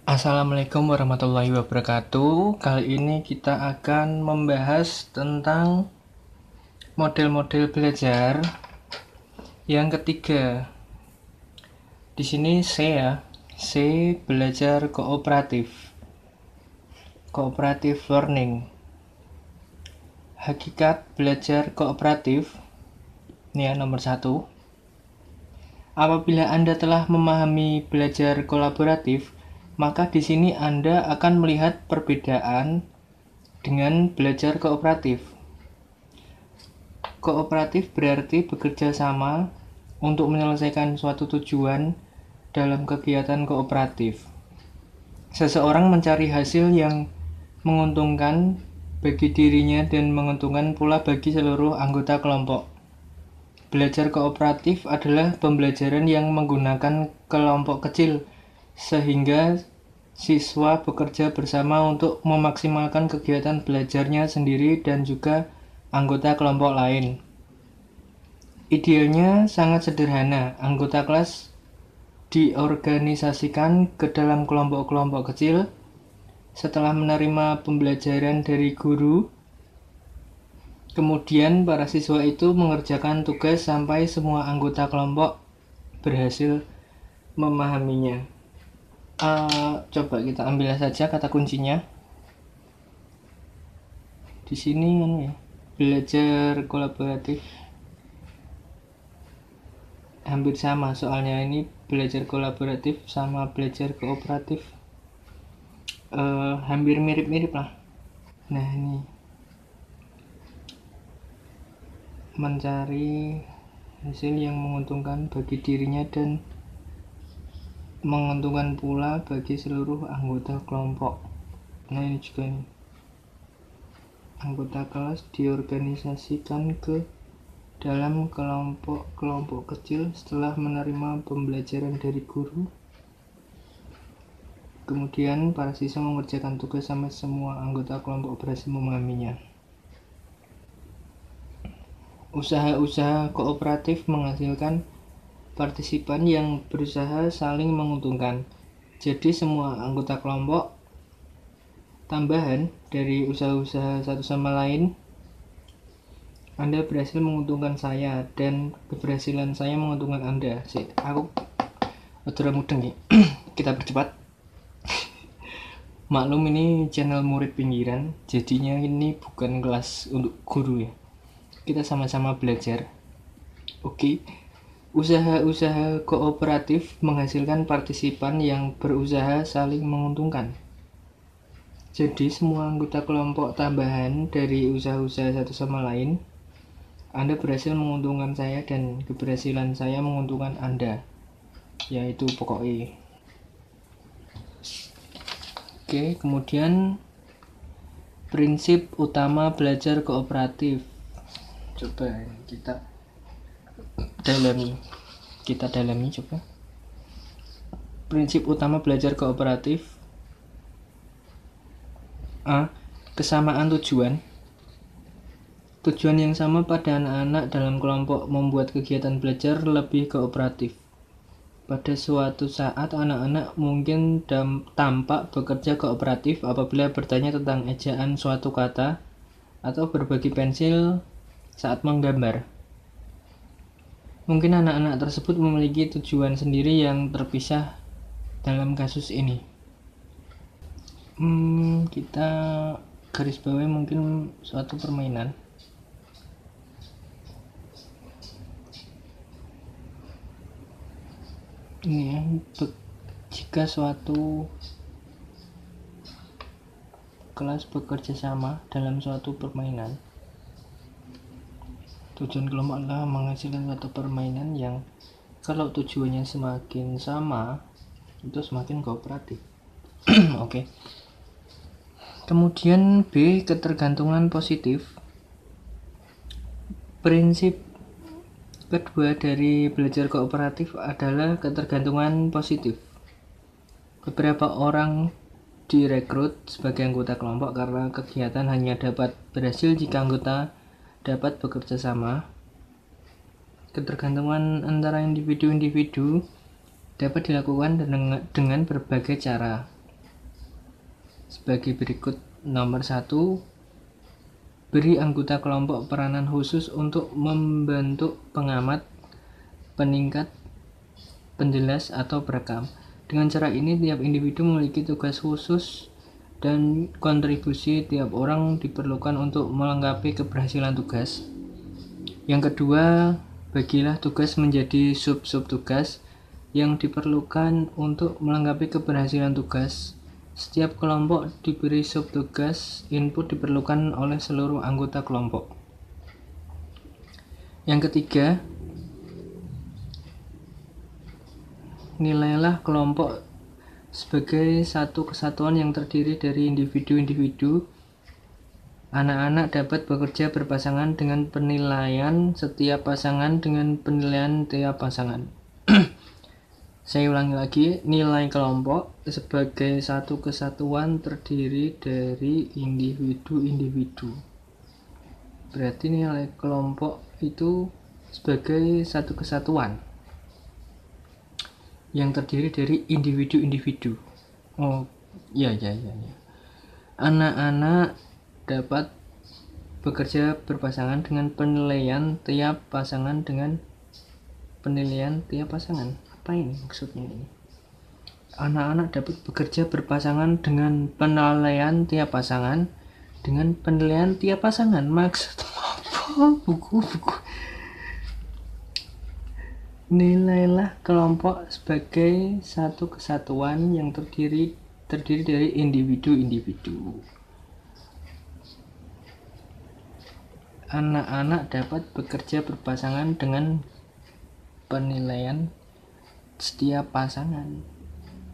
Assalamualaikum warahmatullahi wabarakatuh. Kali ini kita akan membahas tentang model-model belajar yang ketiga. Di sini C ya. C belajar kooperatif. Cooperative learning. Hakikat belajar kooperatif. Ini ya nomor 1. Apabila Anda telah memahami belajar kolaboratif, maka di sini Anda akan melihat perbedaan dengan belajar kooperatif. Kooperatif berarti bekerja sama untuk menyelesaikan suatu tujuan dalam kegiatan kooperatif. Seseorang mencari hasil yang menguntungkan bagi dirinya dan menguntungkan pula bagi seluruh anggota kelompok. Belajar kooperatif adalah pembelajaran yang menggunakan kelompok kecil, sehingga siswa bekerja bersama untuk memaksimalkan kegiatan belajarnya sendiri dan juga anggota kelompok lain. Idealnya sangat sederhana, anggota kelas diorganisasikan ke dalam kelompok-kelompok kecil. Setelah menerima pembelajaran dari guru, kemudian para siswa itu mengerjakan tugas sampai semua anggota kelompok berhasil memahaminya. Coba kita ambil saja kata kuncinya. Di sini ya, belajar kolaboratif hampir sama, soalnya ini belajar kolaboratif sama belajar kooperatif hampir mirip-mirip lah. Nah, ini mencari hasil yang menguntungkan bagi dirinya dan menguntungkan pula bagi seluruh anggota kelompok. Nah, ini juga nih, anggota kelas diorganisasikan ke dalam kelompok-kelompok kecil setelah menerima pembelajaran dari guru. Kemudian para siswa mengerjakan tugas sampai semua anggota kelompok berhasil memahaminya. Usaha-usaha kooperatif menghasilkan partisipan yang berusaha saling menguntungkan. Jadi semua anggota kelompok tambahan dari usaha-usaha satu sama lain. Anda berhasil menguntungkan saya dan keberhasilan saya menguntungkan Anda. Aku udah mudeng ya. Kita percepat. Maklum ini channel murid pinggiran, jadinya ini bukan kelas untuk guru ya. Kita sama-sama belajar. Oke. Usaha-usaha kooperatif menghasilkan partisipan yang berusaha saling menguntungkan. Jadi semua anggota kelompok tambahan dari usaha-usaha satu sama lain. Anda berhasil menguntungkan saya dan keberhasilan saya menguntungkan Anda. Yaitu pokoknya. Oke, kemudian prinsip utama belajar kooperatif. Coba kita dalami coba. Prinsip utama belajar kooperatif. A. Kesamaan tujuan. Tujuan yang sama pada anak-anak dalam kelompok membuat kegiatan belajar lebih kooperatif. Pada suatu saat anak-anak mungkin tampak bekerja kooperatif apabila bertanya tentang ejaan suatu kata atau berbagi pensil saat menggambar. Mungkin anak-anak tersebut memiliki tujuan sendiri yang terpisah dalam kasus ini. Kita garis bawahi mungkin suatu permainan. Ini ya, jika suatu kelas bekerja sama dalam suatu permainan, tujuan kelompok adalah menghasilkan suatu permainan yang kalau tujuannya semakin sama itu semakin kooperatif. Oke. Kemudian B, ketergantungan positif. Prinsip kedua dari belajar kooperatif adalah ketergantungan positif. Beberapa orang direkrut sebagai anggota kelompok karena kegiatan hanya dapat berhasil jika anggota dapat bekerja sama. Ketergantungan antara individu-individu dapat dilakukan dengan berbagai cara. sebagai berikut. Nomor 1, beri anggota kelompok peranan khusus untuk membentuk pengamat, peningkat, penjelas, atau perekam. Dengan cara ini, tiap individu memiliki tugas khusus dan kontribusi tiap orang diperlukan untuk melengkapi keberhasilan tugas. Yang kedua, bagilah tugas menjadi sub-sub tugas yang diperlukan untuk melengkapi keberhasilan tugas. Setiap kelompok diberi sub-tugas, input diperlukan oleh seluruh anggota kelompok. Yang ketiga, nilailah kelompok sebagai satu kesatuan yang terdiri dari individu-individu. Anak-anak dapat bekerja berpasangan dengan penilaian setiap pasangan dengan penilaian tiap pasangan. Saya ulangi lagi, nilai kelompok sebagai satu kesatuan terdiri dari individu-individu. Berarti nilai kelompok itu sebagai satu kesatuan yang terdiri dari individu-individu. Oh, ya. Anak-anak dapat bekerja berpasangan dengan penilaian tiap pasangan dengan penilaian tiap pasangan. Apa ini maksudnya ini? Anak-anak dapat bekerja berpasangan dengan penilaian tiap pasangan dengan penilaian tiap pasangan. Maksud apa? Buku. Nilailah kelompok sebagai satu kesatuan yang terdiri dari individu-individu. Anak-anak dapat bekerja berpasangan dengan penilaian setiap pasangan.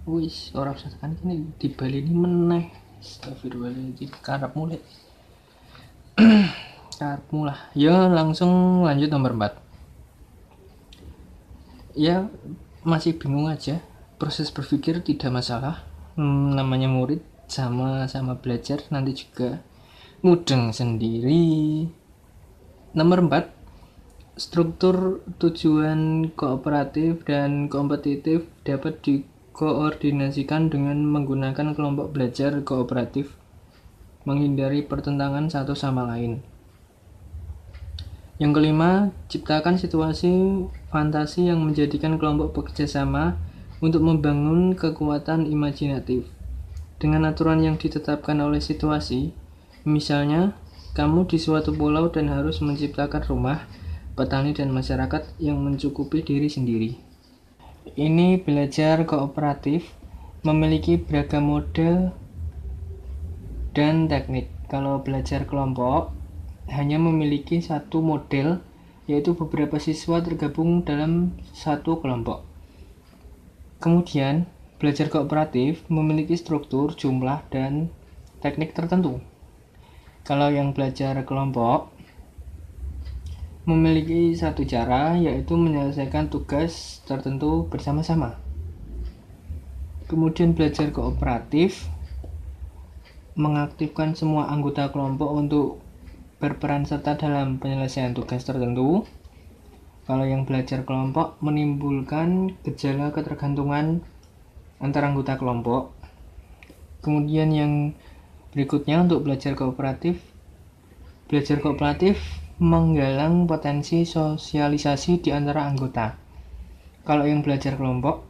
Wis, ora usah tekan kene dibaleni meneh. Astagfirullahaladzim, karep mulai. Karepmu lah. Ya, langsung lanjut nomor 4. Ya, masih bingung aja. Proses berpikir tidak masalah. Namanya murid, sama-sama belajar, nanti juga mudeng sendiri. Nomor 4, struktur tujuan kooperatif dan kompetitif dapat dikoordinasikan dengan menggunakan kelompok belajar kooperatif, menghindari pertentangan satu sama lain. Yang kelima, ciptakan situasi fantasi yang menjadikan kelompok bekerja sama untuk membangun kekuatan imajinatif. Dengan aturan yang ditetapkan oleh situasi, misalnya, kamu di suatu pulau dan harus menciptakan rumah, petani dan masyarakat yang mencukupi diri sendiri. Ini belajar kooperatif memiliki beragam model dan teknik. Kalau belajar kelompok hanya memiliki satu model, yaitu beberapa siswa tergabung dalam satu kelompok. Kemudian, belajar kooperatif memiliki struktur, jumlah, dan teknik tertentu. Kalau yang belajar kelompok memiliki satu cara, yaitu menyelesaikan tugas tertentu bersama-sama. Kemudian belajar kooperatif mengaktifkan semua anggota kelompok untuk berperan serta dalam penyelesaian tugas tertentu. Kalau yang belajar kelompok menimbulkan gejala ketergantungan antara anggota kelompok. Kemudian yang berikutnya untuk belajar kooperatif menggalang potensi sosialisasi di antara anggota. Kalau yang belajar kelompok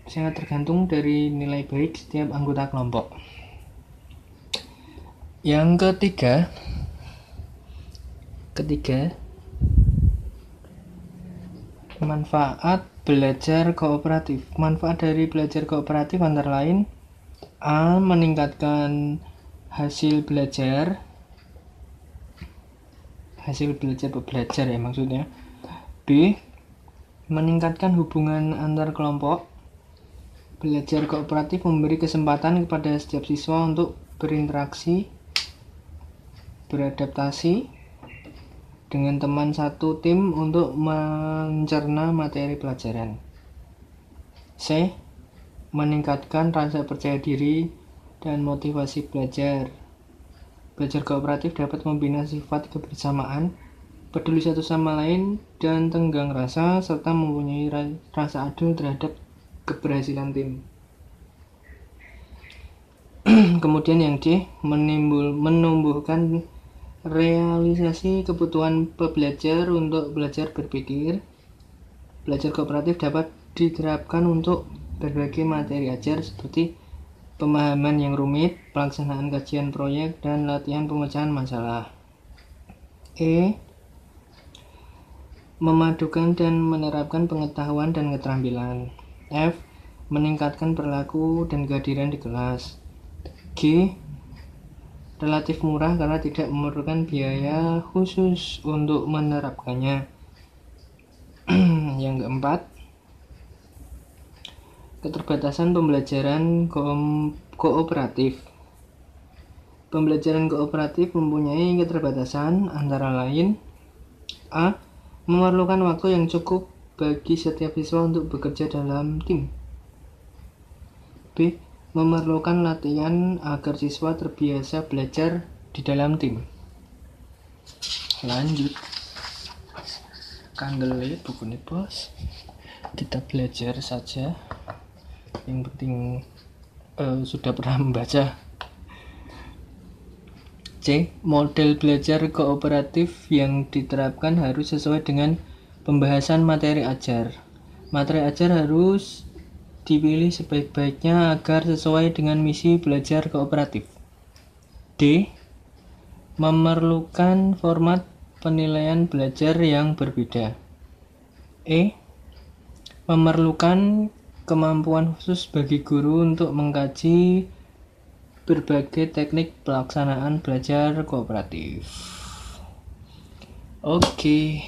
sangat tergantung dari nilai baik setiap anggota kelompok. Yang ketiga, manfaat belajar kooperatif. Manfaat dari belajar kooperatif antara lain: A. Meningkatkan hasil belajar ya maksudnya. B. Meningkatkan hubungan antar kelompok. Belajar kooperatif memberi kesempatan kepada setiap siswa untuk berinteraksi, beradaptasi dengan teman satu tim untuk mencerna materi pelajaran. C. Meningkatkan rasa percaya diri dan motivasi belajar. Belajar kooperatif dapat membina sifat kebersamaan, peduli satu sama lain, dan tenggang rasa, serta mempunyai rasa adil terhadap keberhasilan tim. Kemudian yang D, menumbuhkan realisasi kebutuhan pembelajar untuk belajar berpikir. Belajar kooperatif dapat diterapkan untuk berbagai materi ajar seperti pemahaman yang rumit, pelaksanaan kajian proyek, dan latihan pemecahan masalah. E, memadukan dan menerapkan pengetahuan dan keterampilan. F, meningkatkan perilaku dan kehadiran di kelas. G, relatif murah karena tidak memerlukan biaya khusus untuk menerapkannya. Yang keempat, keterbatasan pembelajaran kooperatif. Pembelajaran kooperatif mempunyai keterbatasan antara lain: A, memerlukan waktu yang cukup bagi setiap siswa untuk bekerja dalam tim. B, memerlukan latihan agar siswa terbiasa belajar di dalam tim. Lanjut. Kanggele buku nih bos. Kita belajar saja. Yang penting sudah pernah membaca. C, model belajar kooperatif yang diterapkan harus sesuai dengan pembahasan materi ajar. Materi ajar harus dipilih sebaik-baiknya agar sesuai dengan misi belajar kooperatif. D, memerlukan format penilaian belajar yang berbeda. E, memerlukan kemampuan khusus bagi guru untuk mengkaji berbagai teknik pelaksanaan belajar kooperatif. Oke.